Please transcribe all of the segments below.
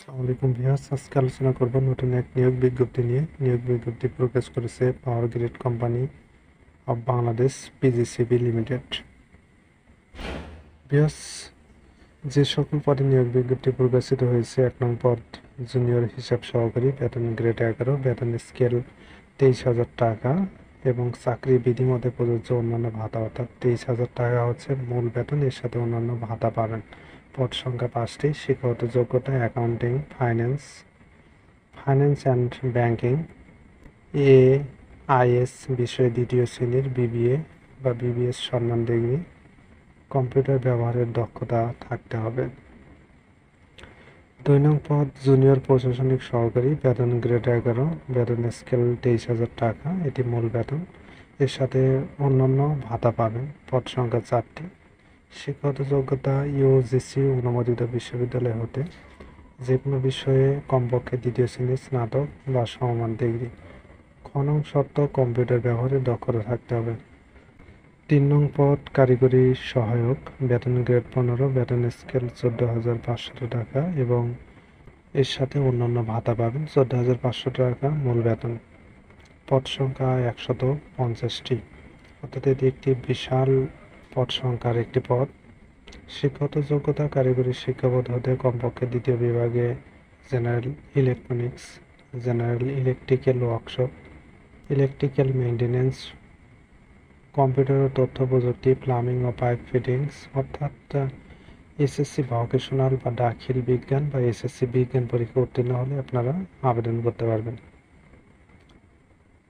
আসসালামু আলাইকুম ভিউয়ার্স, আজকে আলোচনা করব নতুন এক নিয়োগ বিজ্ঞপ্তি নিয়ে। নিয়োগ বিজ্ঞপ্তি প্রকাশ করেছে power grid company of Bangladesh PGCB limited. Viewers, যে সকল পদে নিয়োগ বিজ্ঞপ্তি প্রকাশিত হয়েছে: 1 নং পদ জুনিয়র হিসাব সহকারী, বেতন গ্রেড 11, বেতন স্কেল 23,000 টাকা এবং চাকরি বিধিমতে প্রযোজ্য অন্যান্য ভাতা, অর্থাৎ 23,000 টাকা হচ্ছে মূল বেতন, এর সাথে অন্যান্য ভাতা পাবেন। পদ সংখ্যা 5টি। শিক্ষাগত যোগ্যতা accounting, finance and banking, AIS বিষয়ে 2য় শ্রেণীর BBA বা BBS সম্মান ডিগ্রি, কম্পিউটার ব্যবহারের দক্ষতা থাকতে হবে। 2 নং পদ জুনিয়র প্রশাসনিক সহকারী, বেতন গ্রেড 11, বেতন স্কেল 23,000 টাকা, এটি মূল বেতন, এর সাথে অন্যান্য ভাতা পাবেন। পদ সংখ্যা 4টি। শিক্ষাগত যোগ্যতা UGC অনুমোদিত বিশ্ববিদ্যালয় হতে যে কোনো বিষয়ে কমপক্ষে 2য় শ্রেণীর স্নাতক বা সমমান ডিগ্রি। খ নং শর্ত কম্পিউটার ব্যবহারের দক্ষতা থাকতে হবে। 3 নং পদ কারিগরি সহায়ক, বেতন গ্রেড 15, বেতন স্কেল 14,500 টাকা এবং এর সাথে অন্যান্য ভাতা পাবেন। 14,500 টাকা মূল বেতন। পদ সংখ্যা 150টি, অর্থাৎ এটি একটি বিশাল পদ সংখ্যার একটি পদ। শিক্ষাগত যোগ্যতা কারিগরি শিক্ষাবোধ হতে কমপক্ষে 2য় বিভাগে general electronics, general electrical workshop, electrical maintenance, computer ও তথ্য প্রযুক্তি, প্লাম্বিং ও পাইপ ফিটিংস, অর্থাৎ SSC ভোকেশনাল বা দাখিল বিজ্ঞান বা SSC বিজ্ঞান পরীক্ষা উত্তীর্ণ হলে আপনারা আবেদন করতে পারবেন।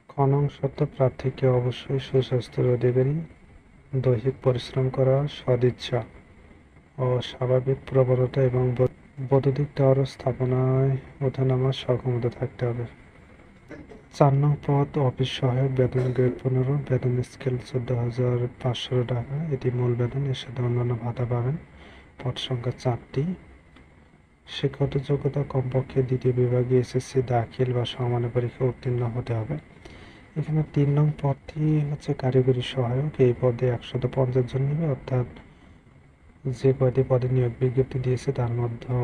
খ নং শর্ত প্রার্থীকে অবশ্যই সুস্বাস্থ্যের অধিকারী, দৈহিক পরিশ্রম করার সদিচ্ছা ও স্বাভাবিক প্রবণতা এবং বৈদ্যুতিক টাওয়ার স্থাপনায় ওঠানামার সক্ষমতা থাকতে হবে। 4 নং পদ অফিস সহায়ক, বেতন গ্রেড 15, বেতন স্কেল 14,500 টাকা, এটি মূল বেতন, এর সাথে অন্যান্য ভাতা পাবেন। পদ সংখ্যা 4টি। শিক্ষাগত যোগ্যতা কমপক্ষে 2য় বিভাগে SSC দাখিল বা সমমানের পরীক্ষা উত্তীর্ণ হতে হবে। এখানে 3 নং পদটি হচ্ছে কারিগরি সহায়ক, এই পদে 150 জন নেবে, অর্থাৎ যে কয়টি পদে নিয়োগ বিজ্ঞপ্তি দিয়েছে তার মধ্যে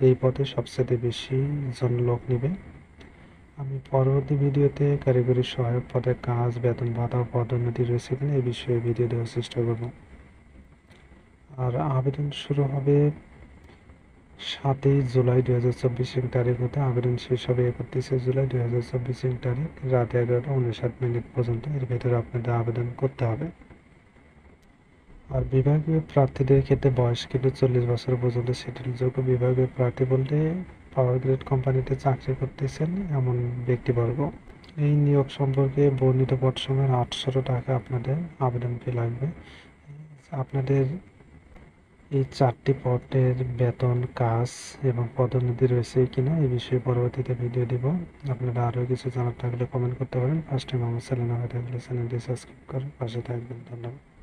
এই পদে সবচেয়ে বেশি জন লোক নেবে। আমি পরবর্তী ভিডিওতে কারিগরি সহায়ক পদের কাজ, বেতন ভাতা ও পদোন্নতি রয়েছে কিনা এই বিষয়ে ভিডিও দেওয়ার চেষ্টা করব। আর আবেদন শুরু হবে 7ই জুলাই 2024 তারিখ হতে, আবেদন শেষ হবে 31শে জুলাই 2024 তারিখ রাত 11:59 পর্যন্ত। এর ভেতরে আপনাদের আবেদন করতে হবে। আর বিভাগীয় প্রার্থীদের ক্ষেত্রে বয়স কিন্তু 40 বছর পর্যন্ত সেটেলযোগ্য। বিভাগীয় প্রার্থী বলতে পাওয়ার গ্রিড কোম্পানিতে চাকরি করতেছেন এমন ব্যক্তিবর্গ। এই নিয়োগ সম্পর্কে বর্ণিত পদ সময়ের 800 টাকা আপনাদের আবেদন ফি লাগবে। আপনাদের এই 4টি পদের বেতন, কাজ এবং পদোন্নতি রয়েছে কিনা এই বিষয়ে পরবর্তীতে ভিডিও দিব। আপনারা আরও কিছু জানার থাকলে কমেন্ট করতে পারেন। ফার্স্ট টাইম আমার চ্যানেল হয়ে থাকলে চ্যানেলটি সাবস্ক্রাইব করে পাশে থাকবেন। ধন্যবাদ।